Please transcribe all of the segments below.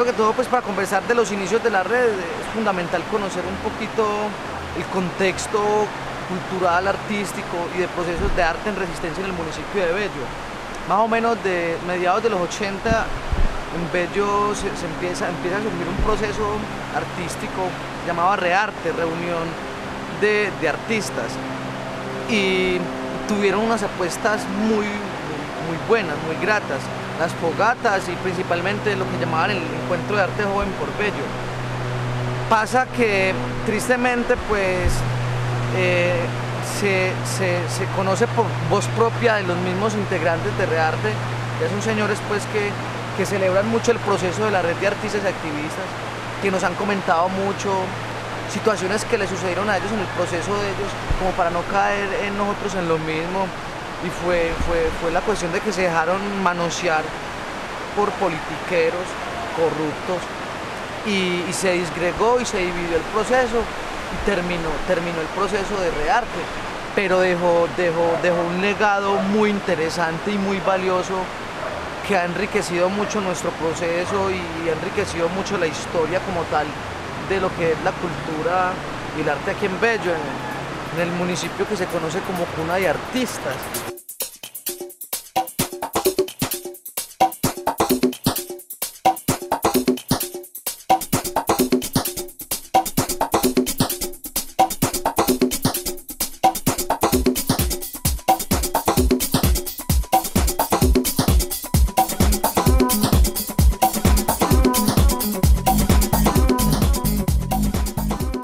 primero que todo, pues para conversar de los inicios de la red, es fundamental conocer un poquito el contexto cultural, artístico y de procesos de arte en resistencia en el municipio de Bello. Más o menos de mediados de los 80, en Bello se empieza a surgir un proceso artístico llamado Rearte, reunión de artistas, y tuvieron unas apuestas muy buenas, muy gratas, las fogatas y principalmente lo que llamaban el encuentro de arte joven por Bello. Pasa que tristemente pues se conoce por voz propia de los mismos integrantes de Rearte, que son señores pues que celebran mucho el proceso de la red de artistas y activistas, que nos han comentado mucho situaciones que le sucedieron a ellos en el proceso de ellos, como para no caer en nosotros en lo mismo, y fue la cuestión de que se dejaron manosear por politiqueros corruptos, y se disgregó y se dividió el proceso, y terminó el proceso de Rearte, pero dejó un legado muy interesante y muy valioso que ha enriquecido mucho nuestro proceso y ha enriquecido mucho la historia como tal de lo que es la cultura y el arte aquí en Bello, en el municipio que se conoce como cuna de artistas.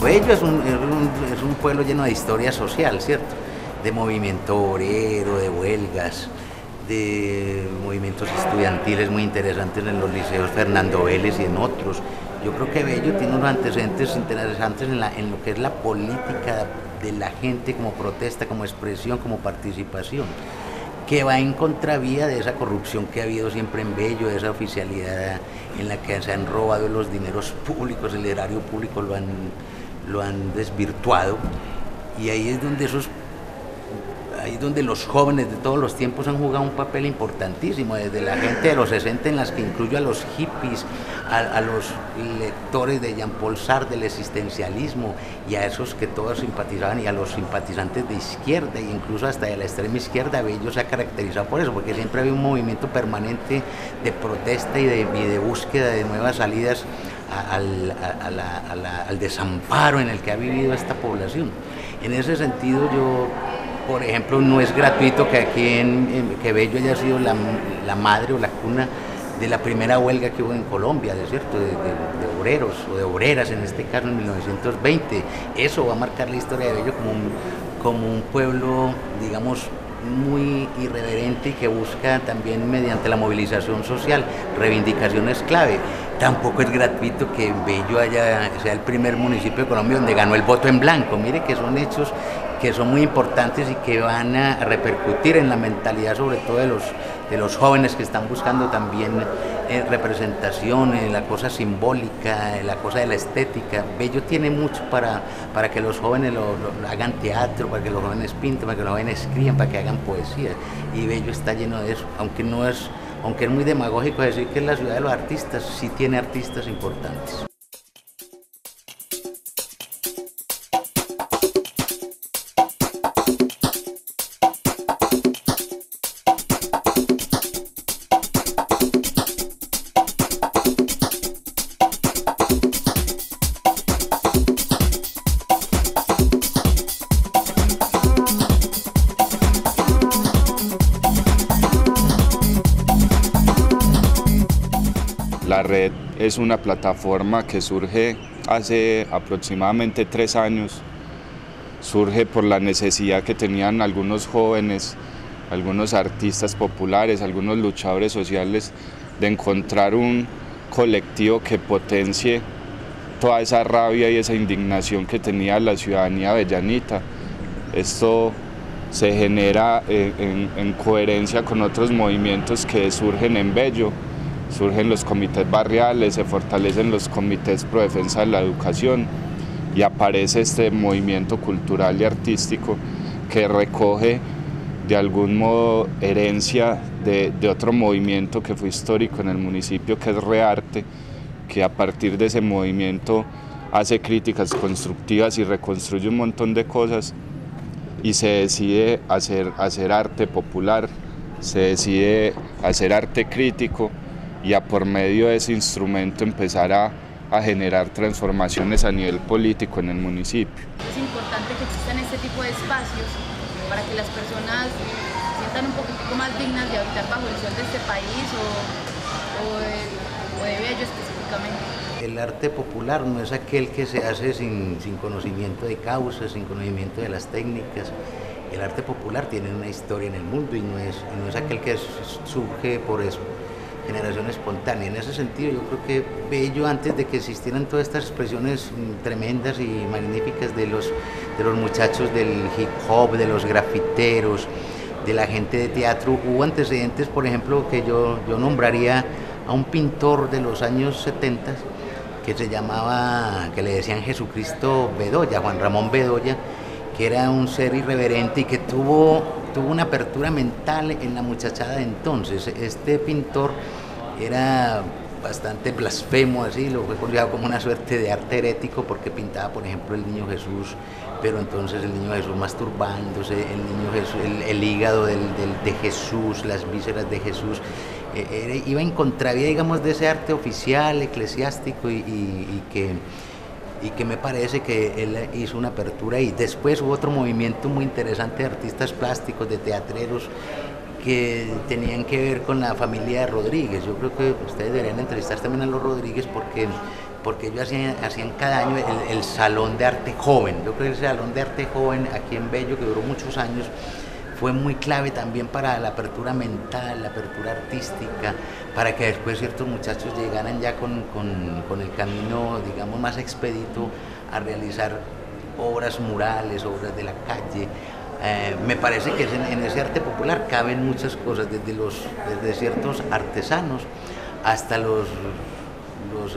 Bello es un pueblo lleno de historia social, ¿cierto? De movimiento obrero, de huelgas, de movimientos estudiantiles muy interesantes en los liceos Fernando Vélez y en otros. Yo creo que Bello tiene unos antecedentes interesantes en lo que es la política de la gente como protesta, como expresión, como participación, que va en contravía de esa corrupción que ha habido siempre en Bello, de esa oficialidad en la que se han robado los dineros públicos, el erario público lo han desvirtuado, y ahí es donde los jóvenes de todos los tiempos han jugado un papel importantísimo, desde la gente de los 60, en las que incluyo a los hippies, a los lectores de Jean-Paul Sartre, del existencialismo, y a esos que todos simpatizaban, y a los simpatizantes de izquierda, e incluso hasta de la extrema izquierda. Bello se ha caracterizado por eso, porque siempre había un movimiento permanente de protesta y de búsqueda de nuevas salidas al desamparo en el que ha vivido esta población. En ese sentido, por ejemplo, no es gratuito que aquí que Bello haya sido la madre o la cuna de la primera huelga que hubo en Colombia, ¿cierto? De obreros o de obreras, en este caso en 1920. Eso va a marcar la historia de Bello como un pueblo, digamos, muy irreverente y que busca también, mediante la movilización social, reivindicaciones clave. Tampoco es gratuito que Bello sea el primer municipio de Colombia donde ganó el voto en blanco. Mire que son hechos que son muy importantes y que van a repercutir en la mentalidad, sobre todo de los jóvenes que están buscando también representación, la cosa simbólica, la cosa de la estética. Bello tiene mucho para que los jóvenes lo hagan teatro, para que los jóvenes pinten, para que los jóvenes escriban, para que hagan poesía, y Bello está lleno de eso, aunque es muy demagógico decir que es la ciudad de los artistas, sí tiene artistas importantes. La red es una plataforma que surge hace aproximadamente 3 años. Surge por la necesidad que tenían algunos jóvenes, algunos artistas populares, algunos luchadores sociales, de encontrar un colectivo que potencie toda esa rabia y esa indignación que tenía la ciudadanía bellanita. Esto se genera en coherencia con otros movimientos que surgen en Bello. Surgen los comités barriales, se fortalecen los comités pro defensa de la educación, y aparece este movimiento cultural y artístico que recoge de algún modo herencia de otro movimiento que fue histórico en el municipio, que es Rearte, que a partir de ese movimiento hace críticas constructivas y reconstruye un montón de cosas, y se decide hacer arte popular, se decide hacer arte crítico, y por medio de ese instrumento empezar a generar transformaciones a nivel político en el municipio. Es importante que existan este tipo de espacios para que las personas se sientan un poquitico más dignas de habitar bajo el sol de este país o de Bello específicamente. El arte popular no es aquel que se hace sin conocimiento de causas, sin conocimiento de las técnicas. El arte popular tiene una historia en el mundo y no es aquel que surge por eso, generación espontánea. En ese sentido yo creo que Bello, antes de que existieran todas estas expresiones tremendas y magníficas de los muchachos del hip hop, de los grafiteros, de la gente de teatro, hubo antecedentes, por ejemplo, que yo nombraría a un pintor de los años 70 que le decían Jesucristo Bedoya, Juan Ramón Bedoya, que era un ser irreverente y que tuvo una apertura mental en la muchachada de entonces. Este pintor era bastante blasfemo, así, lo fue considerado como una suerte de arte herético porque pintaba, por ejemplo, el niño Jesús, pero entonces el niño Jesús masturbándose, el niño Jesús, el hígado de Jesús, las vísceras de Jesús. Iba en contravía, digamos, de ese arte oficial, eclesiástico y que me parece que él hizo una apertura, y después hubo otro movimiento muy interesante de artistas plásticos, de teatreros, que tenían que ver con la familia de Rodríguez. Yo creo que ustedes deberían entrevistar también a los Rodríguez porque ellos hacían cada año el Salón de Arte Joven. Yo creo que el Salón de Arte Joven aquí en Bello, que duró muchos años, fue muy clave también para la apertura mental, la apertura artística, para que después ciertos muchachos llegaran ya con el camino, digamos, más expedito a realizar obras murales, obras de la calle. Me parece que en ese arte popular caben muchas cosas, desde ciertos artesanos hasta los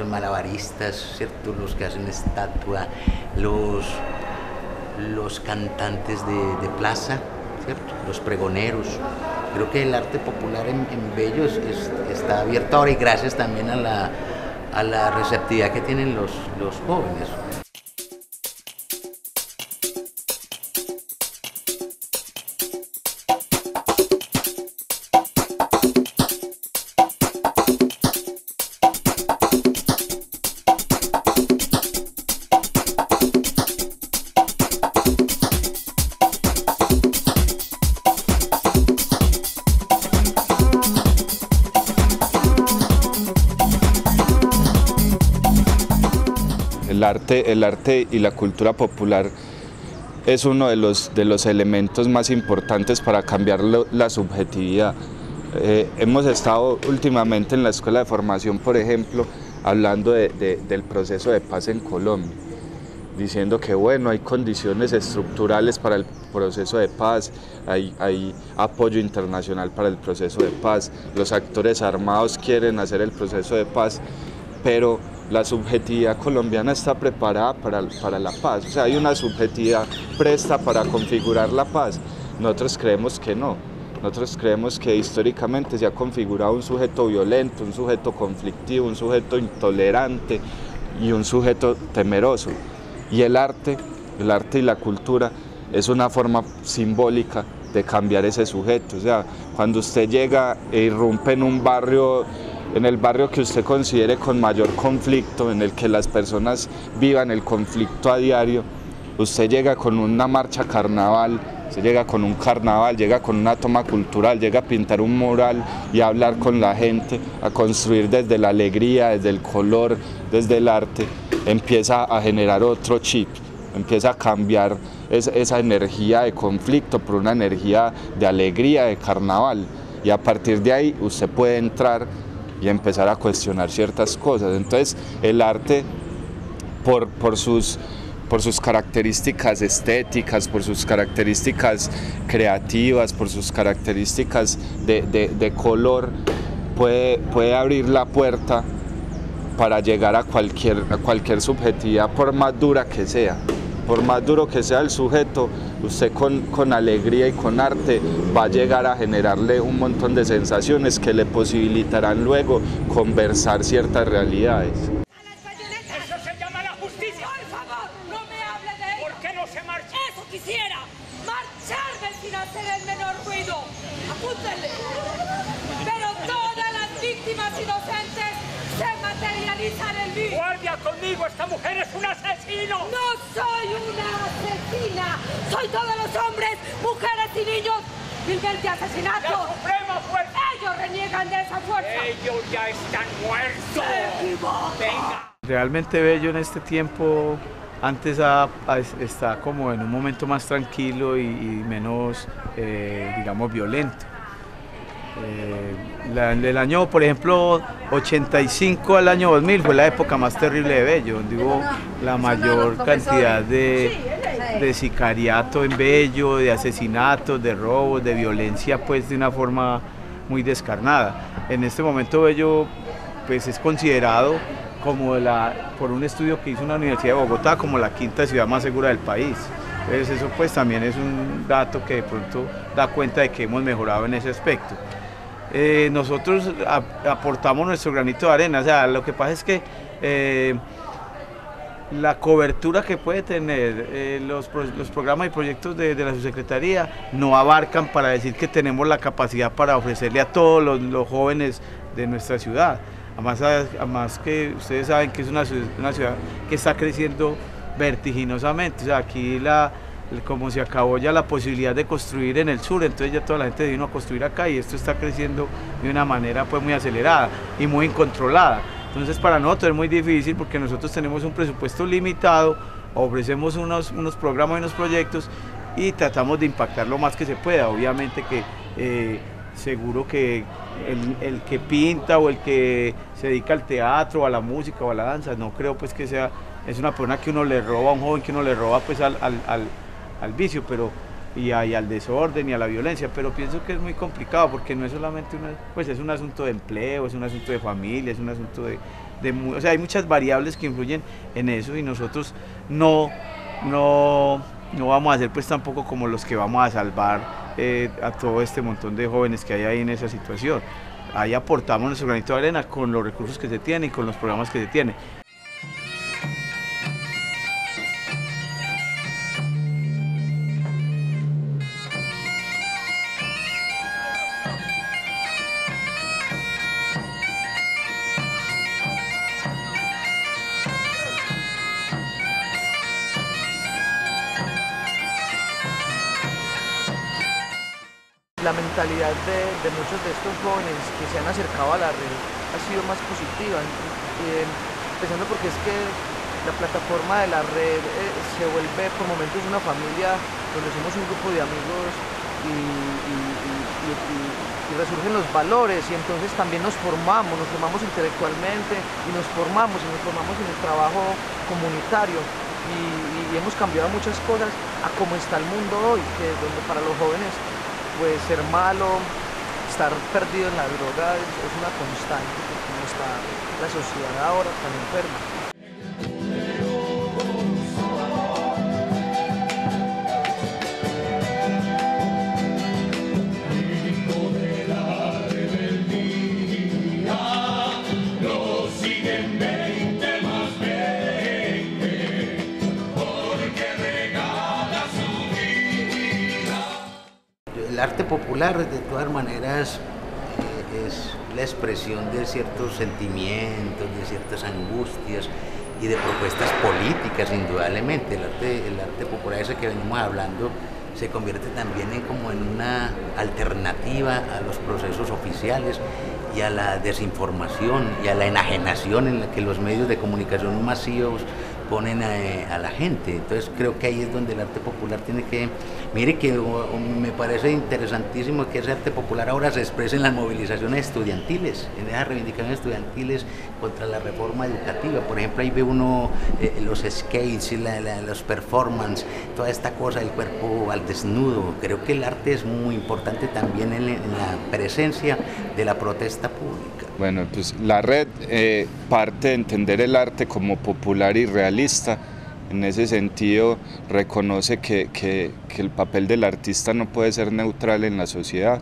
malabaristas, ¿cierto? Los que hacen estatua, los cantantes de plaza, ¿cierto? Los pregoneros. Creo que el arte popular en Bello está abierto ahora, y gracias también a la receptividad que tienen los jóvenes. El arte y la cultura popular es uno de los elementos más importantes para cambiar la subjetividad. Hemos estado últimamente en la Escuela de Formación, por ejemplo, hablando del proceso de paz en Colombia, diciendo que bueno, hay condiciones estructurales para el proceso de paz, hay apoyo internacional para el proceso de paz, los actores armados quieren hacer el proceso de paz, pero la subjetividad colombiana está preparada para la paz. O sea, hay una subjetividad presta para configurar la paz. Nosotros creemos que no. Nosotros creemos que históricamente se ha configurado un sujeto violento, un sujeto conflictivo, un sujeto intolerante y un sujeto temeroso. Y el arte y la cultura es una forma simbólica de cambiar ese sujeto. O sea, cuando usted llega e irrumpe en el barrio que usted considere con mayor conflicto, en el que las personas vivan el conflicto a diario, usted llega con una marcha carnaval, usted llega con un carnaval, llega con una toma cultural, llega a pintar un mural y a hablar con la gente, a construir desde la alegría, desde el color, desde el arte, empieza a generar otro chip, empieza a cambiar esa energía de conflicto por una energía de alegría, de carnaval, y a partir de ahí usted puede entrar y empezar a cuestionar ciertas cosas. Entonces el arte, por sus características estéticas, por sus características creativas, por sus características de color, puede abrir la puerta para llegar a cualquier subjetividad, por más dura que sea. Por más duro que sea el sujeto, usted con alegría y con arte va a llegar a generarle un montón de sensaciones que le posibilitarán luego conversar ciertas realidades. realizar el mismo. ¡Guardia conmigo! ¡Esta mujer es un asesino! ¡No soy una asesina! ¡Soy todos los hombres, mujeres y niños vilmente asesinados! ¡La suprema fuerza! ¡Ellos reniegan de esa fuerza! ¡Ellos ya están muertos! ¡Se equivocan! ¡Venga! Realmente Bello en este tiempo antes está como en un momento más tranquilo y menos, digamos, violento. El año, por ejemplo, 85 al año 2000 fue la época más terrible de Bello, donde hubo la mayor cantidad de sicariato en Bello, de asesinatos, de robos, de violencia, pues de una forma muy descarnada. En este momento Bello pues es considerado como por un estudio que hizo una Universidad de Bogotá como la quinta ciudad más segura del país. Entonces eso pues también es un dato que de pronto da cuenta de que hemos mejorado en ese aspecto. Nosotros aportamos nuestro granito de arena, o sea, lo que pasa es que la cobertura que puede tener los programas y proyectos de la subsecretaría no abarcan para decir que tenemos la capacidad para ofrecerle a todos los jóvenes de nuestra ciudad. Además que ustedes saben que es una ciudad que está creciendo vertiginosamente, o sea, aquí como se acabó ya la posibilidad de construir en el sur, entonces ya toda la gente vino a construir acá y esto está creciendo de una manera pues muy acelerada y muy incontrolada. Entonces para nosotros es muy difícil porque nosotros tenemos un presupuesto limitado, ofrecemos unos programas y unos proyectos y tratamos de impactar lo más que se pueda. Obviamente que seguro que el que pinta o el que se dedica al teatro, a la música o a la danza, no creo pues que es una persona que uno le roba, a un joven que uno le roba pues al vicio, y al desorden y a la violencia, pero pienso que es muy complicado porque no es solamente pues es un asunto de empleo, es un asunto de familia, es un asunto o sea, hay muchas variables que influyen en eso y nosotros no vamos a ser pues tampoco como los que vamos a salvar a todo este montón de jóvenes que hay ahí en esa situación. Ahí aportamos nuestro granito de arena con los recursos que se tienen y con los programas que se tienen. La mentalidad de muchos de estos jóvenes que se han acercado a la red ha sido más positiva, empezando porque es que la plataforma de la red se vuelve por momentos una familia donde somos un grupo de amigos y resurgen los valores y entonces también nos formamos intelectualmente y nos formamos en el trabajo comunitario y hemos cambiado muchas cosas a cómo está el mundo hoy, que donde para los jóvenes pues ser malo, estar perdido en la droga es una constante, porque como está la sociedad ahora tan enferma. El arte popular, de todas maneras, es la expresión de ciertos sentimientos, de ciertas angustias y de propuestas políticas, indudablemente. El arte popular, ese que venimos hablando, se convierte también como en una alternativa a los procesos oficiales y a la desinformación y a la enajenación en la que los medios de comunicación masivos ponen a la gente. Entonces creo que ahí es donde el arte popular tiene que... Mire que me parece interesantísimo que ese arte popular ahora se exprese en las movilizaciones estudiantiles, en esas reivindicaciones estudiantiles contra la reforma educativa. Por ejemplo, ahí ve uno los skates, los performances, toda esta cosa del cuerpo al desnudo. Creo que el arte es muy importante también en la presencia de la protesta pública. Bueno, pues la red parte de entender el arte como popular y realista. En ese sentido reconoce que el papel del artista no puede ser neutral en la sociedad,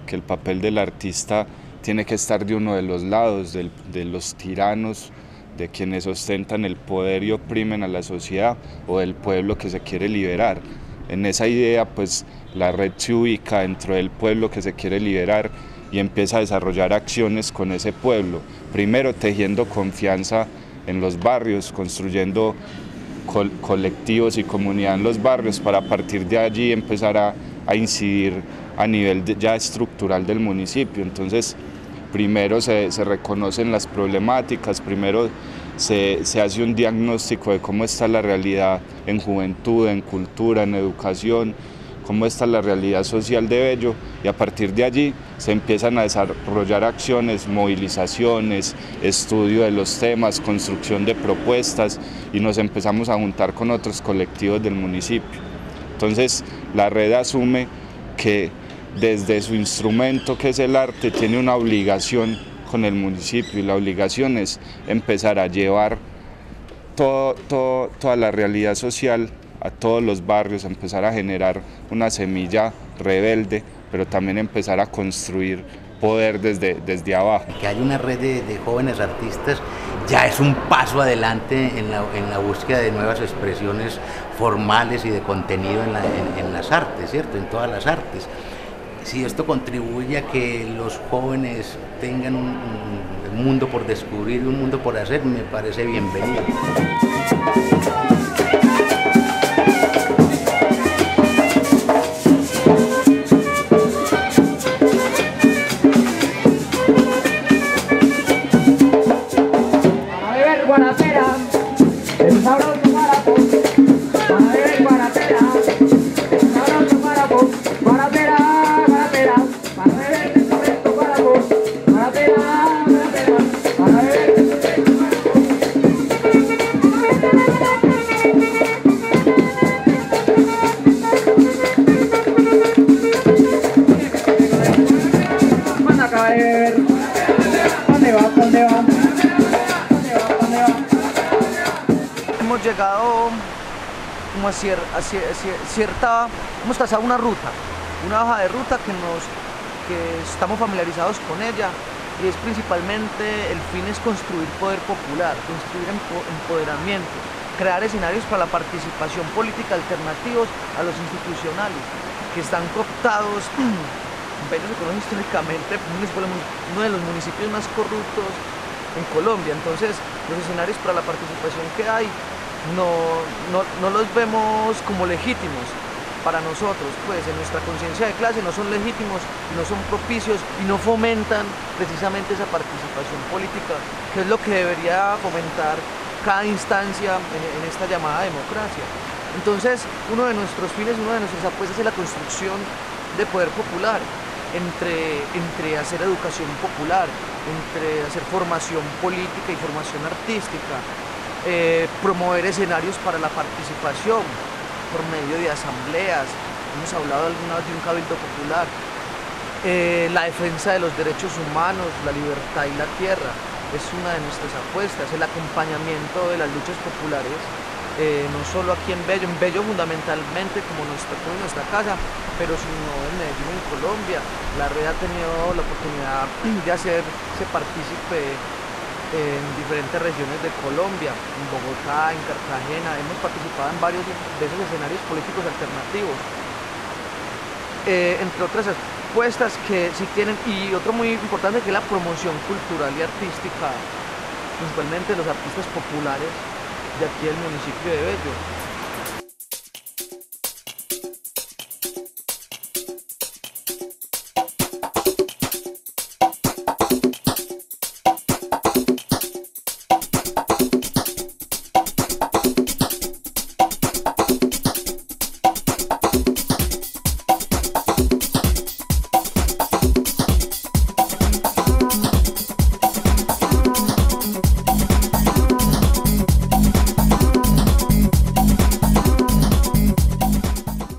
que el papel del artista tiene que estar de uno de los lados, de los tiranos, de quienes ostentan el poder y oprimen a la sociedad o del pueblo que se quiere liberar. En esa idea pues la red se ubica dentro del pueblo que se quiere liberar y empieza a desarrollar acciones con ese pueblo, primero tejiendo confianza en los barrios, construyendo colectivos y comunidad en los barrios para a partir de allí empezar a incidir a nivel ya estructural del municipio. Entonces, primero se reconocen las problemáticas, primero se hace un diagnóstico de cómo está la realidad en juventud, en cultura, en educación, cómo está la realidad social de Bello, y a partir de allí se empiezan a desarrollar acciones, movilizaciones, estudio de los temas, construcción de propuestas, y nos empezamos a juntar con otros colectivos del municipio. Entonces la red asume que desde su instrumento, que es el arte, tiene una obligación con el municipio, y la obligación es empezar a llevar toda la realidad social a todos los barrios, empezar a generar una semilla rebelde, pero también empezar a construir poder desde abajo. Que haya una red de jóvenes artistas ya es un paso adelante en la búsqueda de nuevas expresiones formales y de contenido en las artes, ¿cierto? En todas las artes. Si esto contribuye a que los jóvenes tengan un mundo por descubrir y un mundo por hacer, me parece bienvenido. Hemos llegado como a cierta, hemos trazado una ruta, una hoja de ruta que estamos familiarizados con ella, y es principalmente, el fin es construir poder popular, construir empoderamiento, crear escenarios para la participación política alternativos a los institucionales, que están cooptados. Bello se conoce históricamente uno de los municipios más corruptos en Colombia. Entonces los escenarios para la participación que hay no los vemos como legítimos para nosotros, pues en nuestra conciencia de clase no son legítimos, no son propicios y no fomentan precisamente esa participación política, que es lo que debería fomentar cada instancia en esta llamada democracia. Entonces uno de nuestros fines, una de nuestras apuestas es la construcción de poder popular, entre hacer educación popular, entre hacer formación política y formación artística, promover escenarios para la participación por medio de asambleas, hemos hablado alguna vez de un cabildo popular, la defensa de los derechos humanos, la libertad y la tierra, es una de nuestras apuestas, el acompañamiento de las luchas populares, no solo aquí en Bello fundamentalmente como nuestra casa, pero sino en Medellín, en Colombia. La red ha tenido la oportunidad de hacerse partícipe en diferentes regiones de Colombia, en Bogotá, en Cartagena. Hemos participado en varios de esos escenarios políticos alternativos, entre otras apuestas que sí tienen, y otro muy importante, que es la promoción cultural y artística, principalmente de los artistas populares de aquí del municipio de Bello.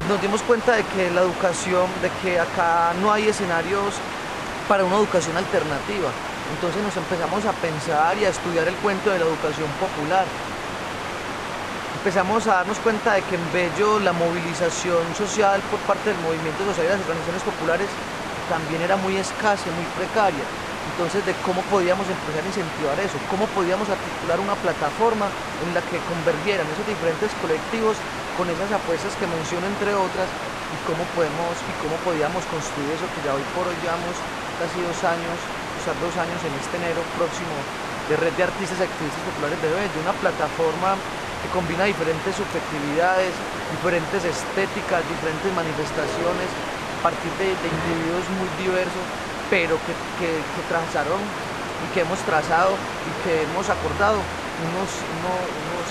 Nos dimos cuenta de que la educación, de que acá no hay escenarios para una educación alternativa. Entonces nos empezamos a pensar y a estudiar el cuento de la educación popular. Empezamos a darnos cuenta de que en Bello la movilización social por parte del movimiento social y de las organizaciones populares también era muy escasa, muy precaria. Entonces, de cómo podíamos empezar a incentivar eso, cómo podíamos articular una plataforma en la que convergieran esos diferentes colectivos con esas apuestas que menciono, entre otras, y cómo podíamos construir eso que ya hoy por hoy llevamos casi 2 años, o sea, 2 años en este enero próximo, de Red de Artistas y Activistas Populares de Bello, una plataforma que combina diferentes subjetividades, diferentes estéticas, diferentes manifestaciones, a partir de individuos muy diversos, pero que trazaron y que hemos trazado y que hemos acordado unos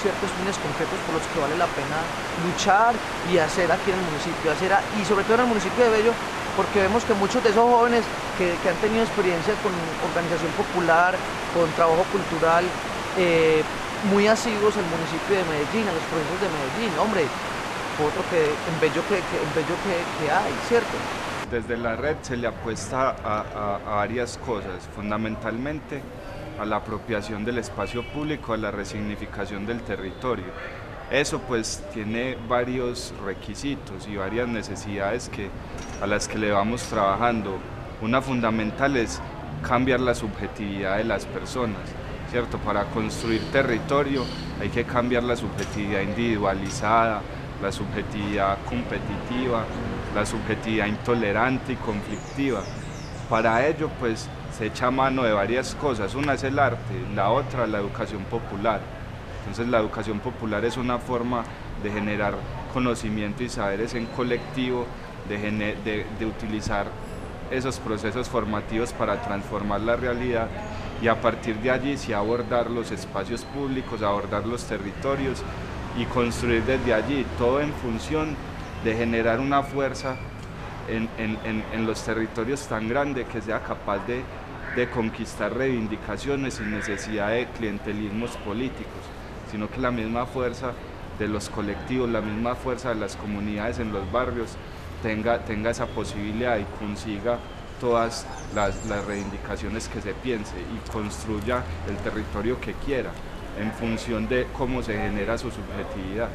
ciertos fines concretos por los que vale la pena luchar y hacer aquí en el municipio, y sobre todo en el municipio de Bello, porque vemos que muchos de esos jóvenes que han tenido experiencia con organización popular, con trabajo cultural, muy asiduos al municipio de Medellín, a los procesos de Medellín, hombre, otro que en Bello que hay, ¿cierto? Desde la red se le apuesta a varias cosas, fundamentalmente a la apropiación del espacio público, a la resignificación del territorio. Eso pues tiene varios requisitos y varias necesidades a las que le vamos trabajando. Una fundamental es cambiar la subjetividad de las personas, ¿cierto? Para construir territorio hay que cambiar la subjetividad individualizada, la subjetividad competitiva, la subjetividad intolerante y conflictiva. Para ello pues se echa mano de varias cosas, una es el arte, la otra la educación popular. Entonces la educación popular es una forma de generar conocimiento y saberes en colectivo, de utilizar esos procesos formativos para transformar la realidad, y a partir de allí sí abordar los espacios públicos, abordar los territorios y construir desde allí, todo en función de generar una fuerza en los territorios tan grande que sea capaz de conquistar reivindicaciones sin necesidad de clientelismos políticos, sino que la misma fuerza de los colectivos, la misma fuerza de las comunidades en los barrios tenga esa posibilidad y consiga todas las reivindicaciones que se piense y construya el territorio que quiera en función de cómo se genera su subjetividad.